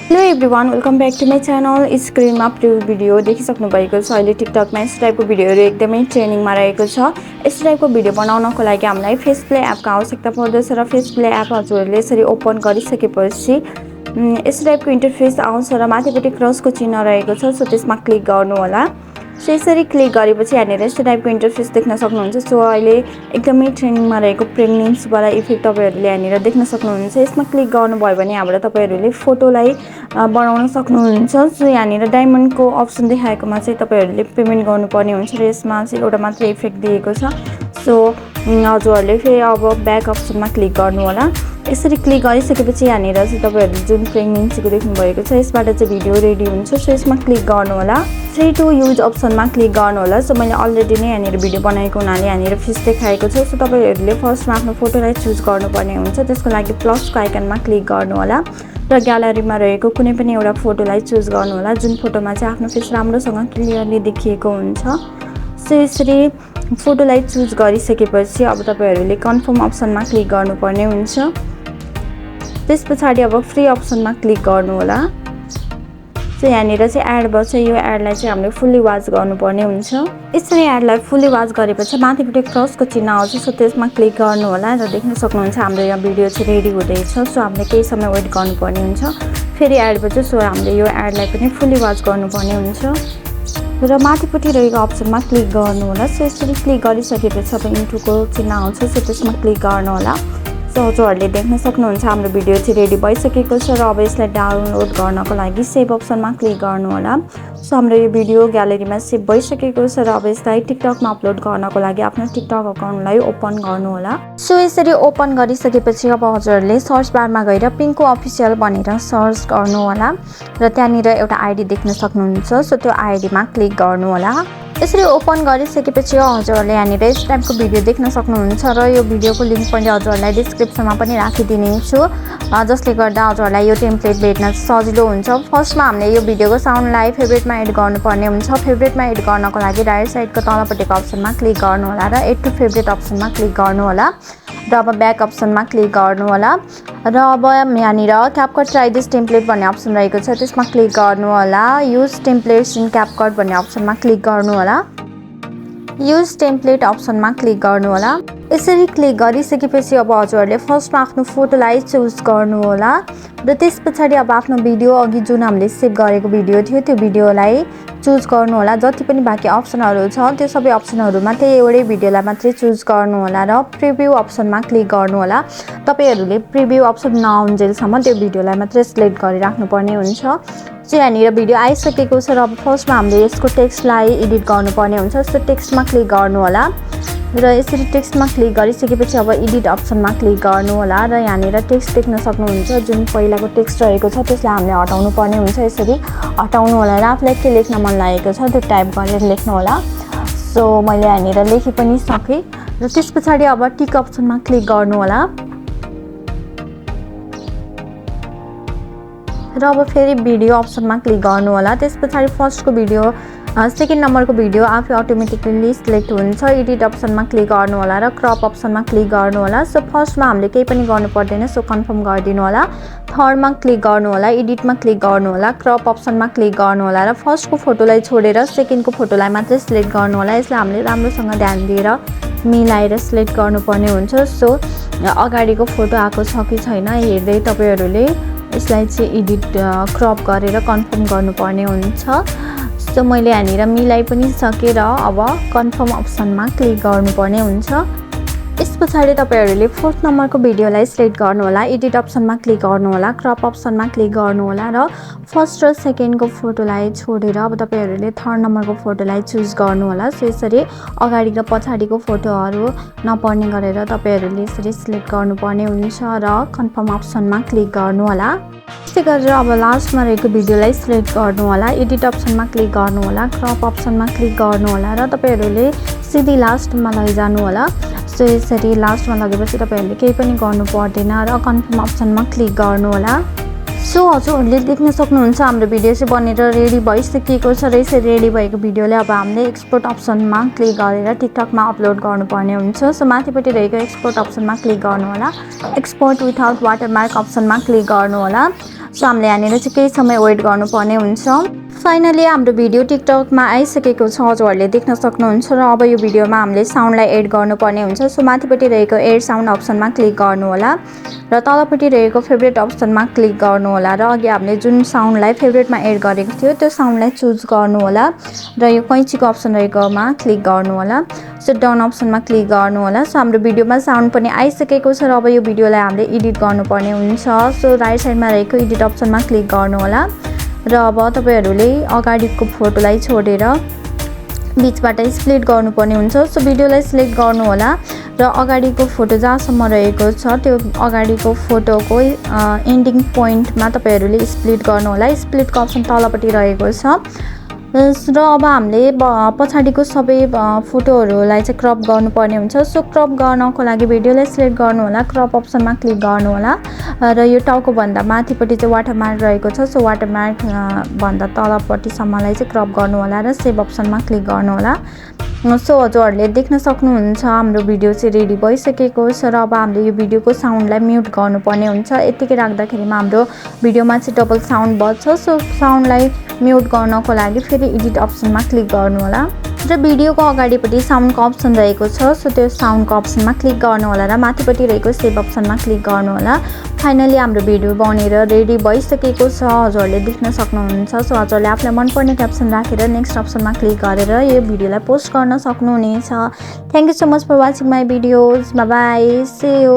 Hello everyone, welcome back to my channel. स्क्रिनमा preview video देखिसक्नु भएको छ। अहिले टिकटकमा यस टाइपको भिडियोहरु एकदमै ट्रेन्डिङमा रहेको छ। यस टाइपको भिडियो बनाउनको लागि हामीलाई फेस प्ले एपको आवश्यकता पर्दछ र फेस प्ले एप हजुरले यसरी ओपन गरिसकेपछि यस टाइपको इन्टरफेस आउँछ र माथिपट्टि क्रसको चिन्ह रहेको छ, सो त्यसमा क्लिक गर्नु होला। सो यसरी क्लिक गरेपछि यहाँनिर यस्तो टाइपको इन्टरफेस देख्न सक्नुहुन्छ। सो अहिले एकदमै ट्रेन्डिङमा रहेको प्रेग्नेन्सी वाला इफेक्ट तपाईहरुले यहाँनिर देख्न सक्नुहुन्छ। यसमा क्लिक गर्नुभयो भने यहाँबाट तपाईहरुले फोटोलाई बनाउन सक्नुहुन्छ। सो यहाँनिर डायमन्डको अप्सन देखाएकोमा चाहिँ तपाईहरुले पेमेन्ट गर्नुपर्ने हुन्छ र यसमा चाहिँ एउटा मात्र इफेक्ट दिएको छ। सो हजुरहरूले फेरि अब ब्याक अप्सनमा क्लिक गर्नु होला। यसरी क्लिक गरिसकेपछि यहाँनिर चाहिँ तपाईहरुले जुन प्रेग्नेन्सीको देख्नु भएको छ यसबाट चाहिँ भिडियो रेडी हुन्छ। सो यसमा क्लिक गर्नु होला। फ्री टु युज अप्सनमा क्लिक गर्नु होला। सो मैले अलरेडी नै यहाँनिर भिडियो बनाएको हुनाले यहाँनिर फेस देखाएको छ। सो तपाईहरुले फर्स्टमा आफ्नो फोटोलाई चुज गर्नुपर्ने हुन्छ। त्यसको लागि प्लसको आइकनमा क्लिक गर्नु होला र ग्यालरीमा रहेको कुनै पनि एउटा फोटोलाई चुज गर्नु होला जुन फोटोमा चाहिँ आफ्नो फेस राम्रोसँग क्लियरली देखिएको हुन्छ। सो यसरी फोटोलाई चुज गरिसकेपछि अब तपाईहरुले कन्फर्म अप्सनमा क्लिक गर्नुपर्ने हुन्छ। त्यसपछि अब फ्री अप्सनमा क्लिक गर्नु होला। सो यहाँनिर चाहिँ एड बन्छ, यो एडलाई चाहिँ हामीले फुल्ली वाच गर्नुपर्ने हुन्छ। यसरी एडलाई फुल्ली वाच गरेपछि माथिपट्टि क्रसको चिन्ह आउँछ, सो त्यसमा क्लिक गर्नु होला र देख्न सक्नुहुन्छ हाम्रो यहाँ भिडियो चाहिँ रेडी हुँदैछ। सो हामीले केही समय वेट गर्नुपर्ने हुन्छ। फेरि एड बन्छ, सो हामीले यो एडलाई पनि फुल्ली वाच गर्नुपर्ने हुन्छ र माथिपट्टि रहेको अप्सनमा क्लिक गर्नु होला। सो यसरी क्लिक गरिसकेपछि अब इन्टुको चिन्ह आउँछ, सो त्यसमा क्लिक गर्नु होला। सो हजुरहरूले देख्न सक्नुहुन्छ हाम्रो भिडियो चाहिँ रेडी भइसकेको छ र अब यसलाई डाउनलोड गर्नको लागि सेभ अप्सनमा क्लिक गर्नु होला। सो हाम्रो यो भिडियो ग्यालरीमा सेभ भइसकेको छ र अब यसलाई टिकटकमा अपलोड गर्नको लागि आफ्नो टिकटक अकाउन्टलाई ओपन गर्नु होला। सो यसरी ओपन गरिसकेपछि अब हजुरहरूले सर्च बारमा गएर पिङ्कको अफिसियल भनेर सर्च गर्नु होला र त्यहाँनिर एउटा आइडी देख्न सक्नुहुन्छ। सो त्यो आइडीमा क्लिक गर्नु होला। यसरी ओपन गरिसकेपछि हजुरहरूले यहाँनिर यस टाइपको भिडियो देख्न सक्नुहुन्छ र यो भिडियोको लिङ्क पनि हजुरहरूलाई डिस्क्रिप्सनमा पनि राखिदिनेछु, जसले गर्दा हजुरहरूलाई यो टेम्प्लेट भेट्न सजिलो हुन्छ। फर्स्टमा हामीले यो भिडियोको साउन्डलाई फेभरेटमा एड गर्नुपर्ने हुन्छ। फेभरेटमा एड गर्नको लागि राइट साइडको तलपट्टिको अप्सनमा क्लिक गर्नु होला र एड टु फेभरेट अप्सनमा क्लिक गर्नु होला र अब ब्याक अप्सनमा क्लिक गर्नु होला र अब यहाँनिर क्यापकट ट्राई दिस टेम्प्लेट भन्ने अप्सन रहेको छ, त्यसमा क्लिक गर्नु होला। युज टेम्प्लेट्स इन क्यापकट भन्ने अप्सनमा क्लिक गर्नु होला। युज टेम्प्लेट अप्सनमा क्लिक गर्नु होला। यसरी क्लिक गरिसकेपछि अब हजुरहरूले फर्स्टमा आफ्नो फोटोलाई चुज गर्नु होला र त्यसपछि अब आफ्नो भिडियो अघि जुन हामीले सेभ गरेको भिडियो थियो त्यो भिडियोलाई चुज गर्नु होला। जति पनि बाँकी अप्सनहरू छ त्यो सबै अप्सनहरूमा त्यही एउटै भिडियोलाई मात्रै चुज गर्नु होला र प्रिभ्यू अप्सनमा क्लिक गर्नु होला। तपाईहरुले प्रिभ्यू अप्सन नआउन्जेलसम्म त्यो भिडियोलाई मात्रै सिलेक्ट गरिराख्नुपर्ने हुन्छ। सो यहाँनिर भिडियो आइसकेको छ र अब फर्स्टमा हामीले यसको टेक्स्टलाई एडिट गर्नुपर्ने हुन्छ। सो टेक्स्टमा क्लिक गर्नु होला र यसरी टेक्स्टमा क्लिक गरिसकेपछि अब एडिट अप्सनमा क्लिक गर्नु होला र यहाँनिर टेक्स्ट देख्न सक्नुहुन्छ। जुन पहिलाको टेक्स्ट रहेको छ त्यसलाई हामीले हटाउनु पर्ने हुन्छ। यसरी हटाउनु होला र आफूलाई के लेख्न मन लागेको छ त्यो टाइप गरेर लेख्नु होला। सो मैले यहाँनिर लेखि पनि सकेँ र त्यसपछि अब टिक अप्सनमा क्लिक गर्नु होला र अब फेरि भिडियो अप्सनमा क्लिक गर्नु होला। त्यसपछि फर्स्टको भिडियो सेकेन्ड नम्बरको भिडियो आफै अटोमेटिकली सिलेक्ट हुन्छ। एडिट अप्सनमा क्लिक गर्नु होला र क्रप अप्सनमा क्लिक गर्नु होला। सो फर्स्टमा हामीले केही पनि गर्नु पर्दैन, सो कन्फर्म गरिदिनु होला। थर्डमा क्लिक गर्नु होला, एडिटमा क्लिक गर्नु होला, क्रप अप्सनमा क्लिक गर्नु होला र फर्स्टको फोटोलाई छोडेर सेकेन्डको फोटोलाई मात्रै सिलेक्ट गर्नु होला। यसलाई हामीले राम्रोसँग ध्यान दिएर मिलाएर सिलेक्ट गर्नुपर्ने हुन्छ। सो अगाडिको फोटो आएको छ कि छैन हेर्दै तपाईहरुले यसलाई चाहिँ एडिट क्रप गरेर कन्फर्म गर्नुपर्ने हुन्छ। सो मैले यहाँनिर मिलाई पनि सकेर अब कन्फर्म अप्सनमा क्लिक गर्नुपर्ने हुन्छ। यस पछाडि तपाईहरुले फोर्थ नम्बरको भिडियोलाई सिलेक्ट गर्नु होला, एडिट अप्सनमा क्लिक गर्नु होला, क्रप अप्सनमा क्लिक गर्नु होला र फर्स्ट र सेकेन्डको फोटोलाई छोडेर अब तपाईहरुले थर्ड नम्बरको फोटोलाई चुज गर्नु होला। सो यसरी अगाडि र पछाडिको फोटोहरू नपर्ने गरेर तपाईहरुले यसरी सिलेक्ट गर्नुपर्ने हुन्छ र कन्फर्म अप्सनमा क्लिक गर्नु होला। त्यसै गरेर अब लास्टमा रहेको भिडियोलाई सिलेक्ट गर्नु होला, एडिट अप्सनमा क्लिक गर्नु होला, क्रप अप्सनमा क्लिक गर्नु होला र तपाईहरुले सिधै लास्टमा लैजानु होला। सो यसरी लास्टमा लगेपछि तपाईहरुले केही पनि गर्नु पर्दैन र कन्फर्म अप्सनमा क्लिक गर्नु होला। सो हजुरहरूले देख्न सक्नुहुन्छ हाम्रो भिडियो चाहिँ बनेर रेडी भइसकेको छ र यसरी रेडी भएको भिडियोलाई अब हामीले एक्सपोर्ट अप्सनमा क्लिक गरेर टिकटकमा अपलोड गर्नुपर्ने हुन्छ। सो माथिपट्टि रहेको एक्सपोर्ट अप्सनमा क्लिक गर्नु होला, एक्सपोर्ट विथआउट वाटरमार्क अप्सनमा क्लिक गर्नु होला सो हामीले यहाँनिर चाहिँ केही समय वेट गर्नुपर्ने हुन्छ। फाइनली हाम्रो भिडियो टिकटकमा आइसकेको छ, हजुरहरूले देख्न सक्नुहुन्छ। र अब यो भिडियोमा हामीले साउन्डलाई एड गर्नुपर्ने हुन्छ। सो माथिपट्टि रहेको एड साउन्ड अप्सनमा क्लिक गर्नु होला र तलपट्टि रहेको फेभरेट अप्सनमा क्लिक गर्नु होला र अघि हामीले जुन साउन्डलाई फेभरेटमा एड गरेको थियो त्यो साउन्डलाई चुज गर्नु होला र यो कैँचीको अप्सन रहेकोमा क्लिक गर्नु होला। सो डाउन अप्सनमा क्लिक गर्नु होला। सो हाम्रो भिडियोमा साउन्ड पनि आइसकेको छ र अब यो भिडियोलाई हामीले एडिट गर्नुपर्ने हुन्छ। सो राइट साइडमा रहेको एडिट अप्सनमा क्लिक गर्नु होला र अब तपाईहरूले अगाडिको फोटोलाई छोडेर बीचबाट स्प्लिट गर्नुपर्ने हुन्छ। सो भिडियोलाई सिलेक्ट गर्नु होला र अगाडिको फोटो जहाँसम्म रहेको छ त्यो अगाडिको फोटोको एन्डिङ पोइन्टमा तपाईहरूले स्प्लिट गर्नु होला। स्प्लिटको अप्सन तलपट्टि रहेको छ र अब हामीले पछाडिको सबै फोटोहरूलाई चाहिँ क्रप गर्नुपर्ने हुन्छ। सो क्रप गर्नको लागि भिडियोलाई सिलेक्ट गर्नु होला, क्रप अप्सनमा क्लिक गर्नु होला र यो टाउकोभन्दा माथिपट्टि चाहिँ वाटरमार्क रहेको छ। सो वाटरमार्क भन्दा तलपट्टिसम्मलाई चाहिँ क्रप गर्नु होला र सेभ अप्सनमा क्लिक गर्नु होला। सो हजुरहरूले देख्न सक्नुहुन्छ हाम्रो भिडियो चाहिँ रेडी भइसकेको छ र अब हामीले यो भिडियोको साउन्डलाई म्युट गर्नुपर्ने हुन्छ। यतिकै राख्दाखेरिमा हाम्रो भिडियोमा चाहिँ डबल साउन्ड बज्छ। सो साउन्डलाई म्युट गर्नको लागि फेरि एडिट अप्सनमा क्लिक गर्नु होला र भिडियोको अगाडिपट्टि साउन्डको अप्सन रहेको छ। सो त्यो साउन्डको अप्सनमा क्लिक गर्नु होला र माथिपट्टि रहेको सेभ अप्सनमा क्लिक गर्नु होला। फाइनली हाम्रो भिडियो बनेर रेडी भइसकेको छ, हजुरहरूले देख्न सक्नुहुन्छ। सो हजुरहरूले आफूलाई मनपर्ने क्याप्सन राखेर नेक्स्ट अप्सनमा क्लिक गरेर यो भिडियोलाई पोस्ट गर्न सक्नुहुनेछ। Thank you so much for watching my videos. Bye bye, see you.